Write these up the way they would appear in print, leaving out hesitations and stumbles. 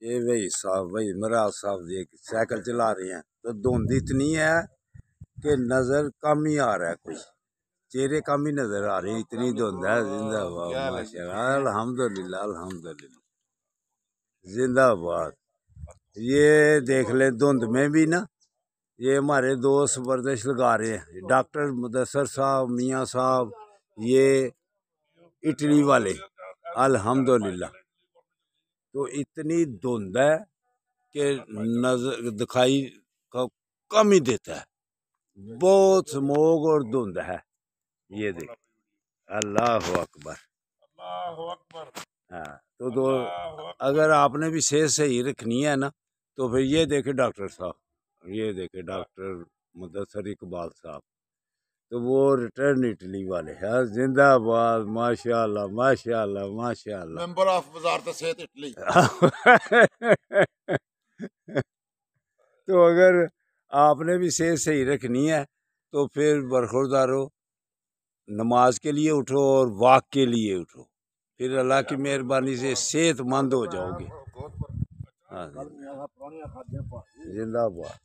یہ وہی صاحب وہی مراز صاحب یہ سائیکل چلا رہے ہیں تو دھند اتنی ہے کہ نظر کم ہی آ رہا ہے، کوئی چہرے کم ہی نظر آ رہے ہیں، اتنی دھند ہے۔ زندہ باد ماشاء اللہ، الحمدللہ الحمدللہ، زندہ باد۔ یہ دیکھ لیں دھند میں بھی نا، یہ ہمارے دوست ورزش لگا رہے ہیں، ڈاکٹر مدثر صاحب، میاں صاحب، یہ اٹلی والے، الحمدللہ۔ تو اتنی دھند ہے کہ نظر دکھائی کا کم ہی دیتا ہے، بہت سموگ اور دھند ہے۔ یہ دیکھ، اللہ اکبر، اللہ اکبر۔ ہاں تو اگر آپ نے بھی صحت صحیح رکھنی ہے نا تو پھر یہ دیکھے ڈاکٹر صاحب، یہ دیکھے ڈاکٹر مدثر اقبال صاحب، تو وہ ریٹرن اٹلی والے ہیں، زندہ باد، ماشاء اللہ ماشاء اللہ ماشاء اللہ، ممبر آف وزارت صحت اٹلی۔ تو اگر آپ نے بھی صحت صحیح رکھنی ہے تو پھر برخوردار ہو، نماز کے لیے اٹھو اور واک کے لیے اٹھو، پھر اللہ کی مہربانی سے صحت مند ہو جاؤ گے۔ زندہ باد۔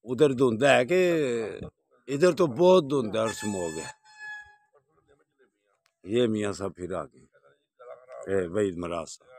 ادھر دھند ہے کہ ادھر تو بہت دھند ہے اور سموگ ہے۔ یہ میاں صاحب پھر آ گئے، وہی مراز صاحب۔